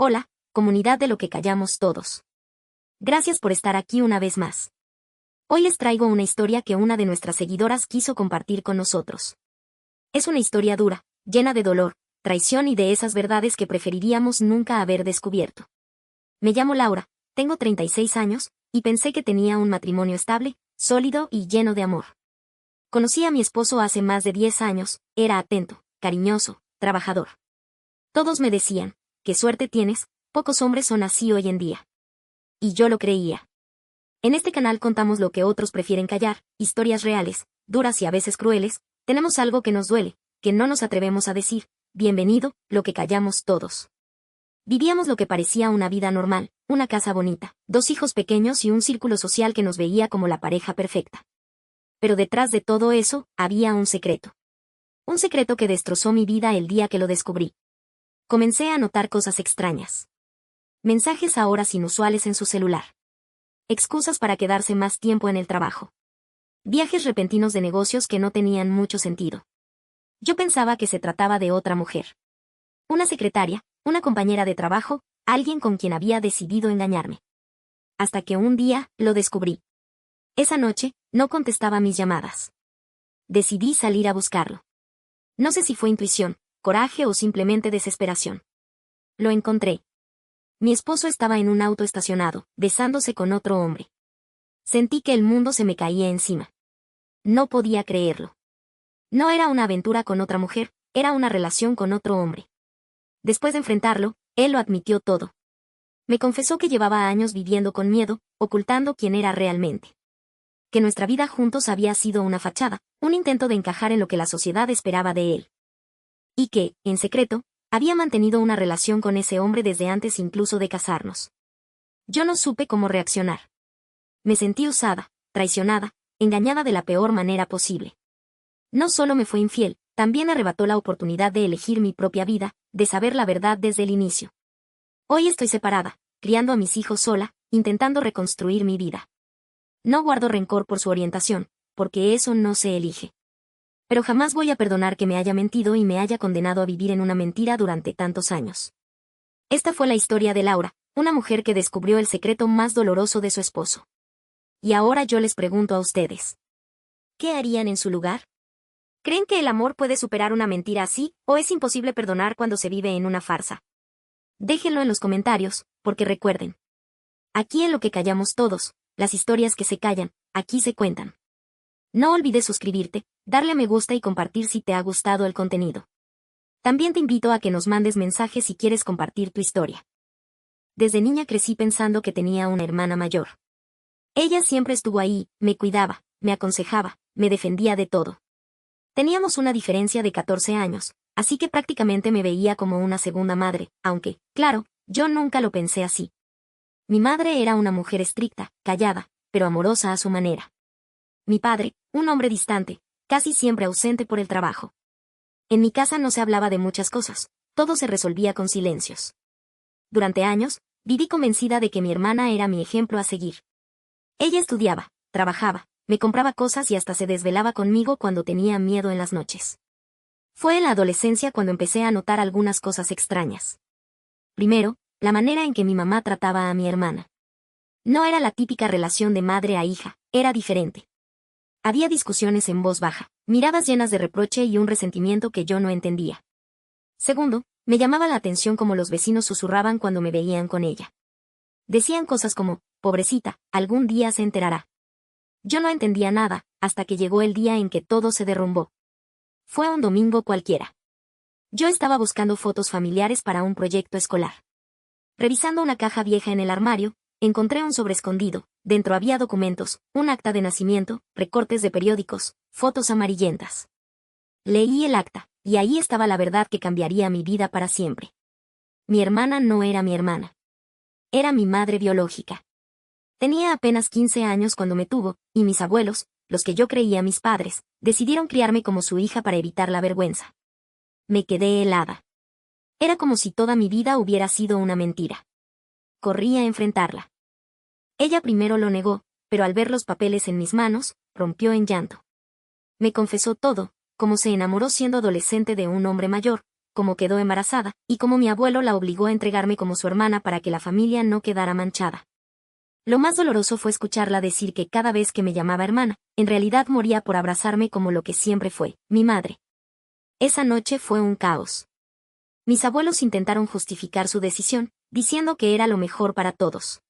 Hola, comunidad de lo que callamos todos. Gracias por estar aquí una vez más. Hoy les traigo una historia que una de nuestras seguidoras quiso compartir con nosotros. Es una historia dura, llena de dolor, traición y de esas verdades que preferiríamos nunca haber descubierto. Me llamo Laura, tengo 36 años, y pensé que tenía un matrimonio estable, sólido y lleno de amor. Conocí a mi esposo hace más de 10 años, era atento, cariñoso, trabajador. Todos me decían, qué suerte tienes, pocos hombres son así hoy en día. Y yo lo creía. En este canal contamos lo que otros prefieren callar, historias reales, duras y a veces crueles, tenemos algo que nos duele, que no nos atrevemos a decir, bienvenido, lo que callamos todos. Vivíamos lo que parecía una vida normal, una casa bonita, 2 hijos pequeños y un círculo social que nos veía como la pareja perfecta. Pero detrás de todo eso, había un secreto. Un secreto que destrozó mi vida el día que lo descubrí. Comencé a notar cosas extrañas. Mensajes a horas inusuales en su celular. Excusas para quedarse más tiempo en el trabajo. Viajes repentinos de negocios que no tenían mucho sentido. Yo pensaba que se trataba de otra mujer. Una secretaria, una compañera de trabajo, alguien con quien había decidido engañarme. Hasta que un día, lo descubrí. Esa noche, no contestaba mis llamadas. Decidí salir a buscarlo. No sé si fue intuición, coraje o simplemente desesperación. Lo encontré. Mi esposo estaba en un auto estacionado, besándose con otro hombre. Sentí que el mundo se me caía encima. No podía creerlo. No era una aventura con otra mujer, era una relación con otro hombre. Después de enfrentarlo, él lo admitió todo. Me confesó que llevaba años viviendo con miedo, ocultando quién era realmente. Que nuestra vida juntos había sido una fachada, un intento de encajar en lo que la sociedad esperaba de él. Y que, en secreto, había mantenido una relación con ese hombre desde antes incluso de casarnos. Yo no supe cómo reaccionar. Me sentí usada, traicionada, engañada de la peor manera posible. No solo me fue infiel, también arrebató la oportunidad de elegir mi propia vida, de saber la verdad desde el inicio. Hoy estoy separada, criando a mis hijos sola, intentando reconstruir mi vida. No guardo rencor por su orientación, porque eso no se elige. Pero jamás voy a perdonar que me haya mentido y me haya condenado a vivir en una mentira durante tantos años. Esta fue la historia de Laura, una mujer que descubrió el secreto más doloroso de su esposo. Y ahora yo les pregunto a ustedes. ¿Qué harían en su lugar? ¿Creen que el amor puede superar una mentira así, o es imposible perdonar cuando se vive en una farsa? Déjenlo en los comentarios, porque recuerden. Aquí en lo que callamos todos, las historias que se callan, aquí se cuentan. No olvides suscribirte, darle a me gusta y compartir si te ha gustado el contenido. También te invito a que nos mandes mensajes si quieres compartir tu historia. Desde niña crecí pensando que tenía una hermana mayor. Ella siempre estuvo ahí, me cuidaba, me aconsejaba, me defendía de todo. Teníamos una diferencia de 14 años, así que prácticamente me veía como una segunda madre, aunque, claro, yo nunca lo pensé así. Mi madre era una mujer estricta, callada, pero amorosa a su manera. Mi padre, un hombre distante, casi siempre ausente por el trabajo. En mi casa no se hablaba de muchas cosas, todo se resolvía con silencios. Durante años, viví convencida de que mi hermana era mi ejemplo a seguir. Ella estudiaba, trabajaba, me compraba cosas y hasta se desvelaba conmigo cuando tenía miedo en las noches. Fue en la adolescencia cuando empecé a notar algunas cosas extrañas. Primero, la manera en que mi mamá trataba a mi hermana. No era la típica relación de madre a hija, era diferente. Había discusiones en voz baja, miradas llenas de reproche y un resentimiento que yo no entendía. Segundo, me llamaba la atención cómo los vecinos susurraban cuando me veían con ella. Decían cosas como, pobrecita, algún día se enterará. Yo no entendía nada, hasta que llegó el día en que todo se derrumbó. Fue un domingo cualquiera. Yo estaba buscando fotos familiares para un proyecto escolar. Revisando una caja vieja en el armario, encontré un sobre escondido. Dentro había documentos, un acta de nacimiento, recortes de periódicos, fotos amarillentas. Leí el acta, y ahí estaba la verdad que cambiaría mi vida para siempre. Mi hermana no era mi hermana. Era mi madre biológica. Tenía apenas 15 años cuando me tuvo, y mis abuelos, los que yo creía mis padres, decidieron criarme como su hija para evitar la vergüenza. Me quedé helada. Era como si toda mi vida hubiera sido una mentira. Corrí a enfrentarla. Ella primero lo negó, pero al ver los papeles en mis manos, rompió en llanto. Me confesó todo, cómo se enamoró siendo adolescente de un hombre mayor, cómo quedó embarazada, y cómo mi abuelo la obligó a entregarme como su hermana para que la familia no quedara manchada. Lo más doloroso fue escucharla decir que cada vez que me llamaba hermana, en realidad moría por abrazarme como lo que siempre fue, mi madre. Esa noche fue un caos. Mis abuelos intentaron justificar su decisión, diciendo que era lo mejor para todos.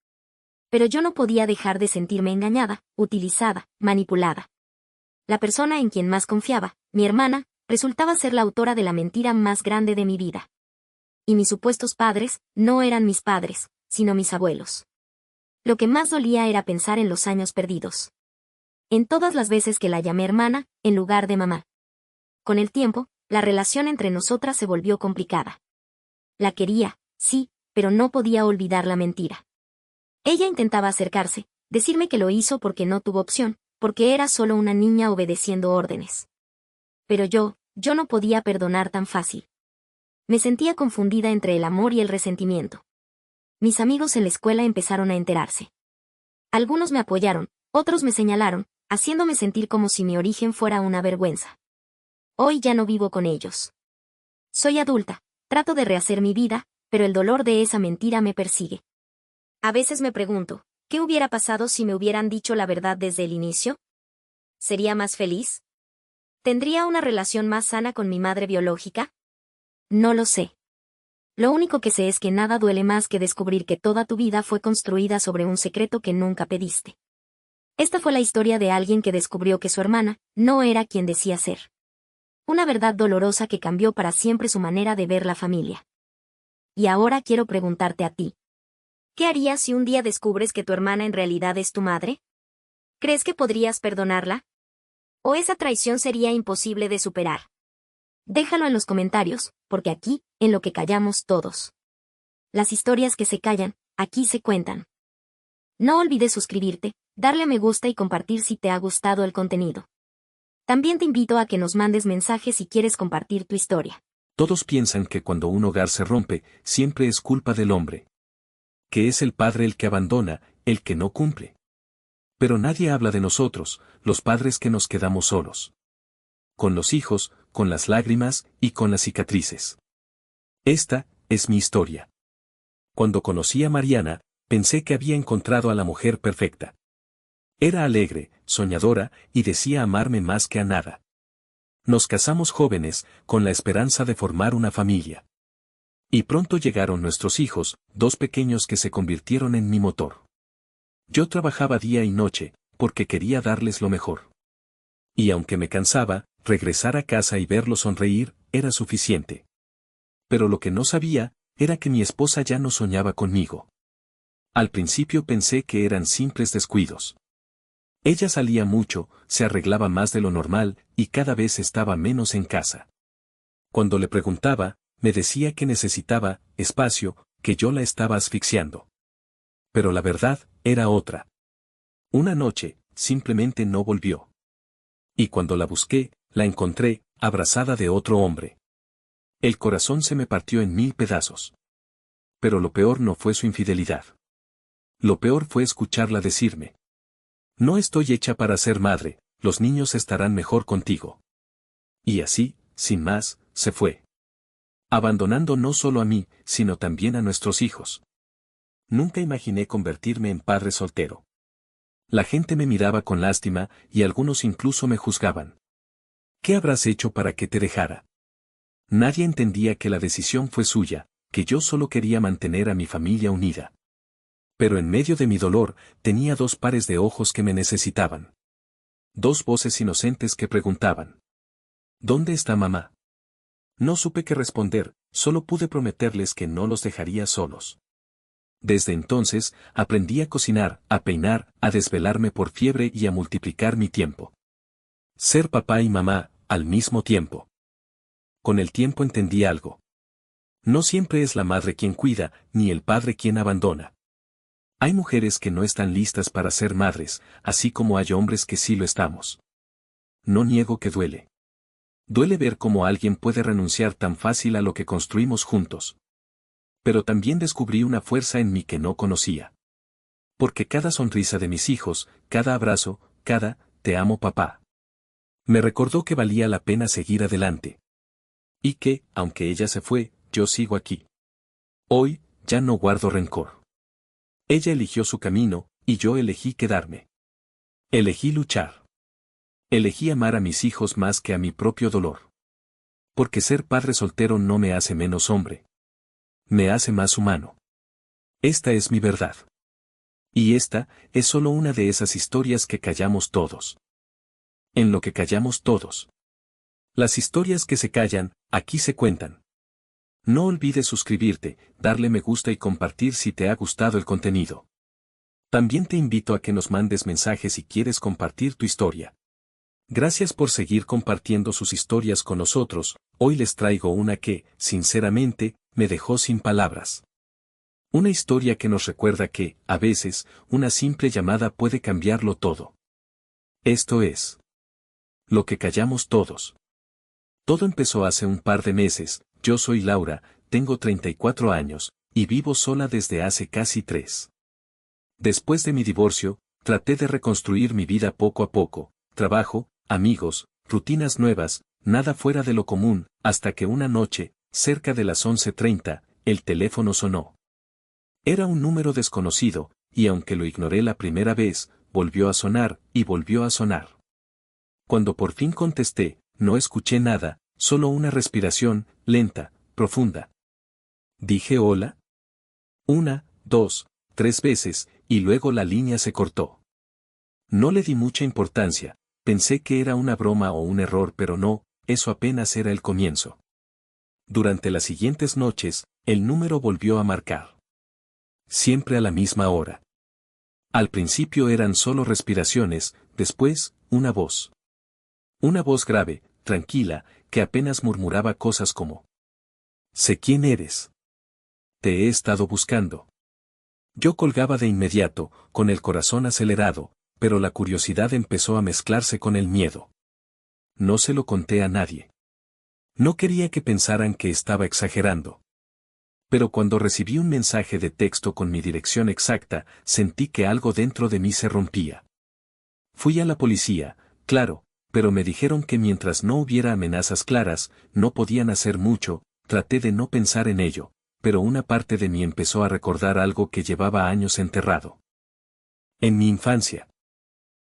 Pero yo no podía dejar de sentirme engañada, utilizada, manipulada. La persona en quien más confiaba, mi hermana, resultaba ser la autora de la mentira más grande de mi vida. Y mis supuestos padres, no eran mis padres, sino mis abuelos. Lo que más dolía era pensar en los años perdidos. En todas las veces que la llamé hermana, en lugar de mamá. Con el tiempo, la relación entre nosotras se volvió complicada. La quería, sí, pero no podía olvidar la mentira. Ella intentaba acercarse, decirme que lo hizo porque no tuvo opción, porque era solo una niña obedeciendo órdenes. Pero yo no podía perdonar tan fácil. Me sentía confundida entre el amor y el resentimiento. Mis amigos en la escuela empezaron a enterarse. Algunos me apoyaron, otros me señalaron, haciéndome sentir como si mi origen fuera una vergüenza. Hoy ya no vivo con ellos. Soy adulta, trato de rehacer mi vida, pero el dolor de esa mentira me persigue. A veces me pregunto, ¿qué hubiera pasado si me hubieran dicho la verdad desde el inicio? ¿Sería más feliz? ¿Tendría una relación más sana con mi madre biológica? No lo sé. Lo único que sé es que nada duele más que descubrir que toda tu vida fue construida sobre un secreto que nunca pediste. Esta fue la historia de alguien que descubrió que su hermana no era quien decía ser. Una verdad dolorosa que cambió para siempre su manera de ver la familia. Y ahora quiero preguntarte a ti. ¿Qué harías si un día descubres que tu hermana en realidad es tu madre? ¿Crees que podrías perdonarla? ¿O esa traición sería imposible de superar? Déjalo en los comentarios, porque aquí, en lo que callamos todos. Las historias que se callan, aquí se cuentan. No olvides suscribirte, darle a me gusta y compartir si te ha gustado el contenido. También te invito a que nos mandes mensajes si quieres compartir tu historia. Todos piensan que cuando un hogar se rompe, siempre es culpa del hombre. Que es el padre el que abandona, el que no cumple. Pero nadie habla de nosotros, los padres que nos quedamos solos. Con los hijos, con las lágrimas y con las cicatrices. Esta es mi historia. Cuando conocí a Mariana, pensé que había encontrado a la mujer perfecta. Era alegre, soñadora, y decía amarme más que a nada. Nos casamos jóvenes, con la esperanza de formar una familia. Y pronto llegaron nuestros hijos, dos pequeños que se convirtieron en mi motor. Yo trabajaba día y noche, porque quería darles lo mejor. Y aunque me cansaba, regresar a casa y verlos sonreír, era suficiente. Pero lo que no sabía, era que mi esposa ya no soñaba conmigo. Al principio pensé que eran simples descuidos. Ella salía mucho, se arreglaba más de lo normal, y cada vez estaba menos en casa. Cuando le preguntaba, me decía que necesitaba espacio, que yo la estaba asfixiando. Pero la verdad, era otra. Una noche, simplemente no volvió. Y cuando la busqué, la encontré, abrazada de otro hombre. El corazón se me partió en 1000 pedazos. Pero lo peor no fue su infidelidad. Lo peor fue escucharla decirme: no estoy hecha para ser madre, los niños estarán mejor contigo. Y así, sin más, se fue. Abandonando no solo a mí, sino también a nuestros hijos. Nunca imaginé convertirme en padre soltero. La gente me miraba con lástima, y algunos incluso me juzgaban. ¿Qué habrás hecho para que te dejara? Nadie entendía que la decisión fue suya, que yo solo quería mantener a mi familia unida. Pero en medio de mi dolor, tenía dos pares de ojos que me necesitaban. Dos voces inocentes que preguntaban: ¿dónde está mamá? No supe qué responder, solo pude prometerles que no los dejaría solos. Desde entonces, aprendí a cocinar, a peinar, a desvelarme por fiebre y a multiplicar mi tiempo. Ser papá y mamá, al mismo tiempo. Con el tiempo entendí algo. No siempre es la madre quien cuida, ni el padre quien abandona. Hay mujeres que no están listas para ser madres, así como hay hombres que sí lo estamos. No niego que duele. Duele ver cómo alguien puede renunciar tan fácil a lo que construimos juntos. Pero también descubrí una fuerza en mí que no conocía. Porque cada sonrisa de mis hijos, cada abrazo, cada "te amo papá", me recordó que valía la pena seguir adelante. Y que, aunque ella se fue, yo sigo aquí. Hoy, ya no guardo rencor. Ella eligió su camino, y yo elegí quedarme. Elegí luchar. Elegí amar a mis hijos más que a mi propio dolor. Porque ser padre soltero no me hace menos hombre. Me hace más humano. Esta es mi verdad. Y esta es solo una de esas historias que callamos todos. En lo que callamos todos. Las historias que se callan, aquí se cuentan. No olvides suscribirte, darle me gusta y compartir si te ha gustado el contenido. También te invito a que nos mandes mensajes si quieres compartir tu historia. Gracias por seguir compartiendo sus historias con nosotros. Hoy les traigo una que, sinceramente, me dejó sin palabras. Una historia que nos recuerda que, a veces, una simple llamada puede cambiarlo todo. Esto es lo que callamos todos. Todo empezó hace un par de meses. Yo soy Laura, tengo 34 años, y vivo sola desde hace casi 3. Después de mi divorcio, traté de reconstruir mi vida poco a poco, trabajo, amigos, rutinas nuevas, nada fuera de lo común, hasta que una noche, cerca de las 11:30, el teléfono sonó. Era un número desconocido, y aunque lo ignoré la primera vez, volvió a sonar, y volvió a sonar. Cuando por fin contesté, no escuché nada, solo una respiración, lenta, profunda. Dije hola. 1, 2, 3 veces, y luego la línea se cortó. No le di mucha importancia, pensé que era una broma o un error, pero no, eso apenas era el comienzo. Durante las siguientes noches, el número volvió a marcar. Siempre a la misma hora. Al principio eran solo respiraciones, después, una voz. Una voz grave, tranquila, que apenas murmuraba cosas como: sé quién eres. Te he estado buscando. Yo colgaba de inmediato, con el corazón acelerado, pero la curiosidad empezó a mezclarse con el miedo. No se lo conté a nadie. No quería que pensaran que estaba exagerando. Pero cuando recibí un mensaje de texto con mi dirección exacta, sentí que algo dentro de mí se rompía. Fui a la policía, claro, pero me dijeron que mientras no hubiera amenazas claras, no podían hacer mucho. Traté de no pensar en ello, pero una parte de mí empezó a recordar algo que llevaba años enterrado. En mi infancia.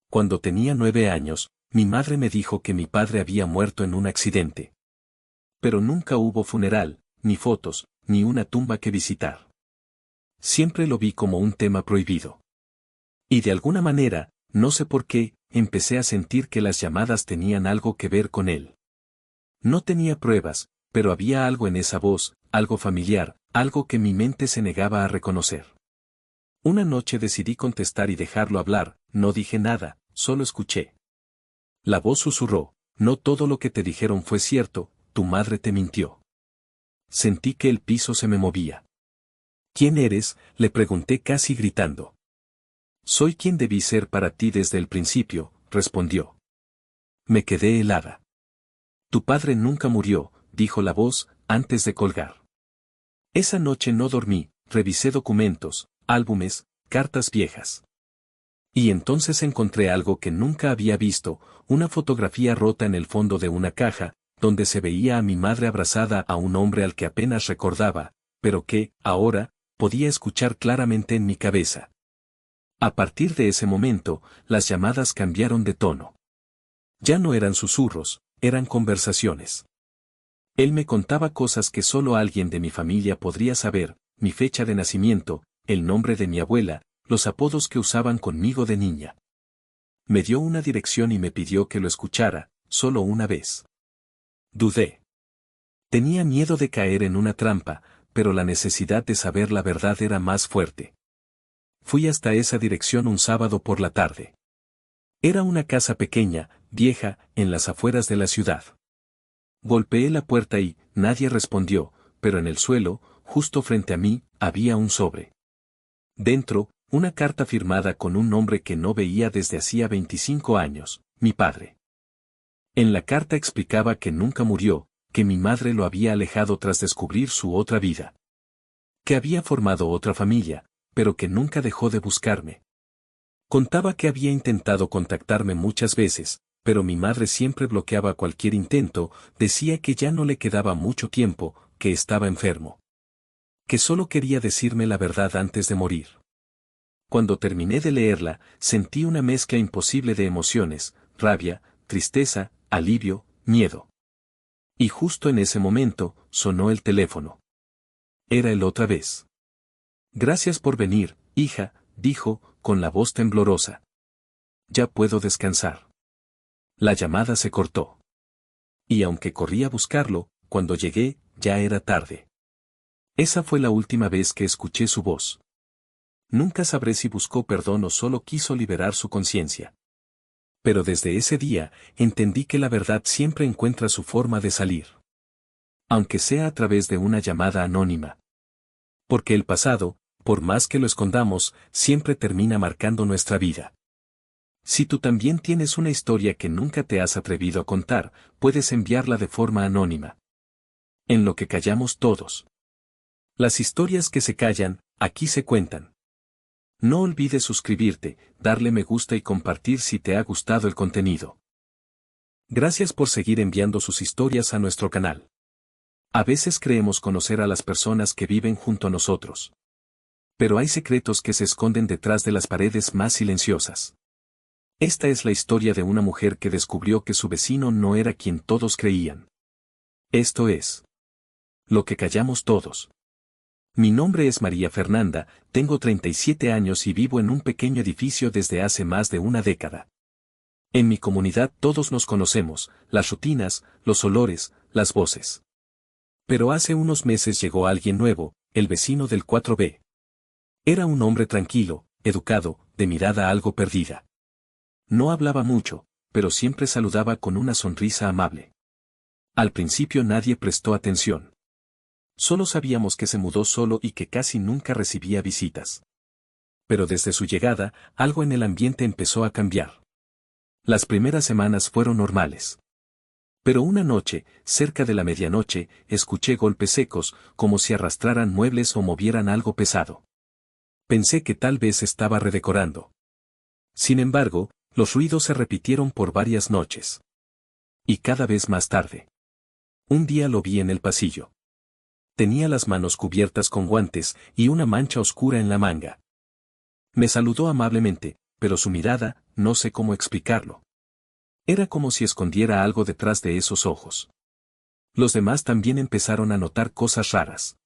Cuando tenía 9 años, mi madre me dijo que mi padre había muerto en un accidente. Pero nunca hubo funeral, ni fotos, ni una tumba que visitar. Siempre lo vi como un tema prohibido. Y de alguna manera, no sé por qué, empecé a sentir que las llamadas tenían algo que ver con él. No tenía pruebas, pero había algo en esa voz, algo familiar, algo que mi mente se negaba a reconocer. Una noche decidí contestar y dejarlo hablar, no dije nada, solo escuché. La voz susurró: no todo lo que te dijeron fue cierto, tu madre te mintió. Sentí que el piso se me movía. ¿Quién eres?, le pregunté casi gritando. Soy quien debí ser para ti desde el principio, respondió. Me quedé helada. Tu padre nunca murió, dijo la voz, antes de colgar. Esa noche no dormí, revisé documentos, álbumes, cartas viejas. Y entonces encontré algo que nunca había visto, una fotografía rota en el fondo de una caja, donde se veía a mi madre abrazada a un hombre al que apenas recordaba, pero que, ahora, podía escuchar claramente en mi cabeza. A partir de ese momento, las llamadas cambiaron de tono. Ya no eran susurros, eran conversaciones. Él me contaba cosas que solo alguien de mi familia podría saber: mi fecha de nacimiento, el nombre de mi abuela, los apodos que usaban conmigo de niña. Me dio una dirección y me pidió que lo escuchara, solo una vez. Dudé. Tenía miedo de caer en una trampa, pero la necesidad de saber la verdad era más fuerte. Fui hasta esa dirección un sábado por la tarde. Era una casa pequeña, vieja, en las afueras de la ciudad. Golpeé la puerta y nadie respondió, pero en el suelo, justo frente a mí, había un sobre. Dentro, una carta firmada con un nombre que no veía desde hacía 25 años, mi padre. En la carta explicaba que nunca murió, que mi madre lo había alejado tras descubrir su otra vida. Que había formado otra familia, pero que nunca dejó de buscarme. Contaba que había intentado contactarme muchas veces, pero mi madre siempre bloqueaba cualquier intento, decía que ya no le quedaba mucho tiempo, que estaba enfermo. Que solo quería decirme la verdad antes de morir. Cuando terminé de leerla, sentí una mezcla imposible de emociones, rabia, tristeza, alivio, miedo. Y justo en ese momento, sonó el teléfono. Era él otra vez. Gracias por venir, hija, dijo, con la voz temblorosa. Ya puedo descansar. La llamada se cortó. Y aunque corrí a buscarlo, cuando llegué, ya era tarde. Esa fue la última vez que escuché su voz. Nunca sabré si buscó perdón o solo quiso liberar su conciencia. Pero desde ese día, entendí que la verdad siempre encuentra su forma de salir. Aunque sea a través de una llamada anónima. Porque el pasado, por más que lo escondamos, siempre termina marcando nuestra vida. Si tú también tienes una historia que nunca te has atrevido a contar, puedes enviarla de forma anónima. En lo que callamos todos. Las historias que se callan, aquí se cuentan. No olvides suscribirte, darle me gusta y compartir si te ha gustado el contenido. Gracias por seguir enviando sus historias a nuestro canal. A veces creemos conocer a las personas que viven junto a nosotros. Pero hay secretos que se esconden detrás de las paredes más silenciosas. Esta es la historia de una mujer que descubrió que su vecino no era quien todos creían. Esto es lo que callamos todos. Mi nombre es María Fernanda, tengo 37 años y vivo en un pequeño edificio desde hace más de una década. En mi comunidad todos nos conocemos, las rutinas, los olores, las voces. Pero hace unos meses llegó alguien nuevo, el vecino del 4B. Era un hombre tranquilo, educado, de mirada algo perdida. No hablaba mucho, pero siempre saludaba con una sonrisa amable. Al principio nadie prestó atención. Solo sabíamos que se mudó solo y que casi nunca recibía visitas. Pero desde su llegada, algo en el ambiente empezó a cambiar. Las primeras semanas fueron normales. Pero una noche, cerca de la medianoche, escuché golpes secos, como si arrastraran muebles o movieran algo pesado. Pensé que tal vez estaba redecorando. Sin embargo, los ruidos se repitieron por varias noches. Y cada vez más tarde. Un día lo vi en el pasillo. Tenía las manos cubiertas con guantes y una mancha oscura en la manga. Me saludó amablemente, pero su mirada, no sé cómo explicarlo. Era como si escondiera algo detrás de esos ojos. Los demás también empezaron a notar cosas raras.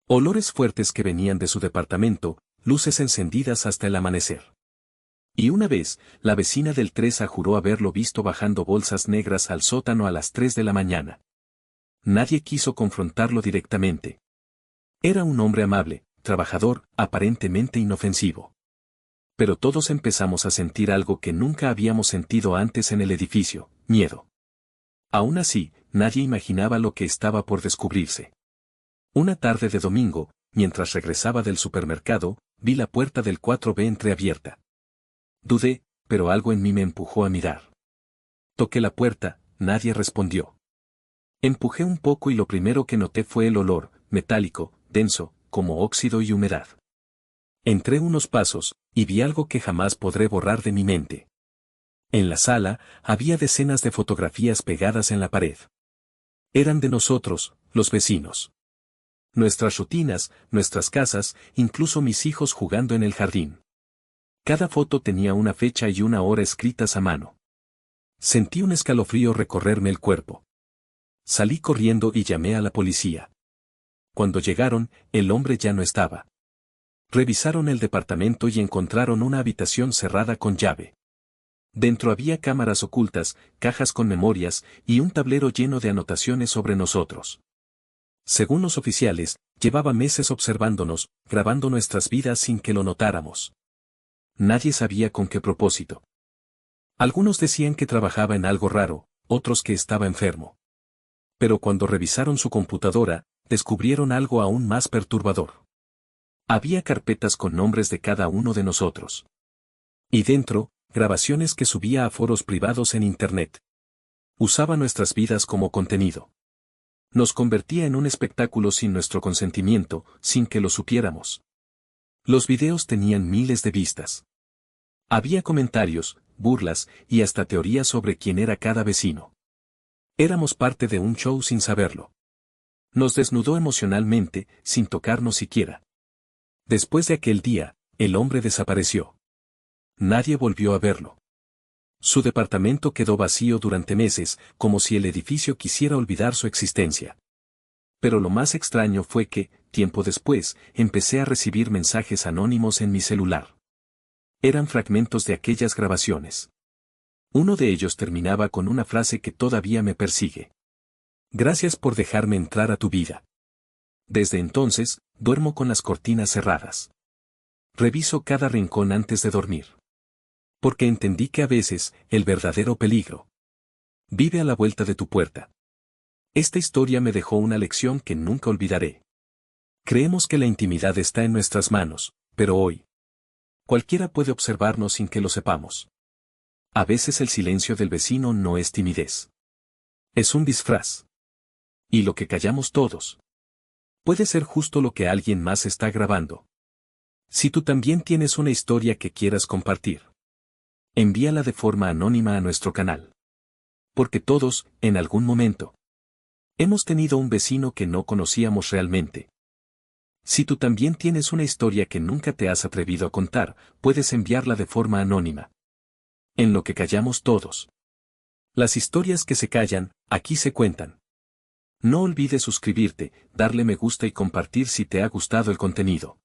Olores fuertes que venían de su departamento, luces encendidas hasta el amanecer. Y una vez, la vecina del 3A juró haberlo visto bajando bolsas negras al sótano a las 3 de la mañana. Nadie quiso confrontarlo directamente. Era un hombre amable, trabajador, aparentemente inofensivo. Pero todos empezamos a sentir algo que nunca habíamos sentido antes en el edificio, miedo. Aún así, nadie imaginaba lo que estaba por descubrirse. Una tarde de domingo, mientras regresaba del supermercado, vi la puerta del 4B entreabierta. Dudé, pero algo en mí me empujó a mirar. Toqué la puerta, nadie respondió. Empujé un poco y lo primero que noté fue el olor, metálico, denso, como óxido y humedad. Entré unos pasos, y vi algo que jamás podré borrar de mi mente. En la sala, había decenas de fotografías pegadas en la pared. Eran de nosotros, los vecinos. Nuestras rutinas, nuestras casas, incluso mis hijos jugando en el jardín. Cada foto tenía una fecha y una hora escritas a mano. Sentí un escalofrío recorrerme el cuerpo. Salí corriendo y llamé a la policía. Cuando llegaron, el hombre ya no estaba. Revisaron el departamento y encontraron una habitación cerrada con llave. Dentro había cámaras ocultas, cajas con memorias, y un tablero lleno de anotaciones sobre nosotros. Según los oficiales, llevaba meses observándonos, grabando nuestras vidas sin que lo notáramos. Nadie sabía con qué propósito. Algunos decían que trabajaba en algo raro, otros que estaba enfermo. Pero cuando revisaron su computadora, descubrieron algo aún más perturbador. Había carpetas con nombres de cada uno de nosotros. Y dentro, grabaciones que subía a foros privados en Internet. Usaba nuestras vidas como contenido. Nos convertía en un espectáculo sin nuestro consentimiento, sin que lo supiéramos. Los videos tenían miles de vistas. Había comentarios, burlas y hasta teorías sobre quién era cada vecino. Éramos parte de un show sin saberlo. Nos desnudó emocionalmente, sin tocarnos siquiera. Después de aquel día, el hombre desapareció. Nadie volvió a verlo. Su departamento quedó vacío durante meses, como si el edificio quisiera olvidar su existencia. Pero lo más extraño fue que, tiempo después, empecé a recibir mensajes anónimos en mi celular. Eran fragmentos de aquellas grabaciones. Uno de ellos terminaba con una frase que todavía me persigue. Gracias por dejarme entrar a tu vida. Desde entonces, duermo con las cortinas cerradas. Reviso cada rincón antes de dormir. Porque entendí que a veces, el verdadero peligro vive a la vuelta de tu puerta. Esta historia me dejó una lección que nunca olvidaré. Creemos que la intimidad está en nuestras manos, pero hoy, cualquiera puede observarnos sin que lo sepamos. A veces el silencio del vecino no es timidez. Es un disfraz. Y lo que callamos todos puede ser justo lo que alguien más está grabando. Si tú también tienes una historia que quieras compartir, envíala de forma anónima a nuestro canal. Porque todos, en algún momento, hemos tenido un vecino que no conocíamos realmente. Si tú también tienes una historia que nunca te has atrevido a contar, puedes enviarla de forma anónima. En lo que callamos todos. Las historias que se callan, aquí se cuentan. No olvides suscribirte, darle me gusta y compartir si te ha gustado el contenido.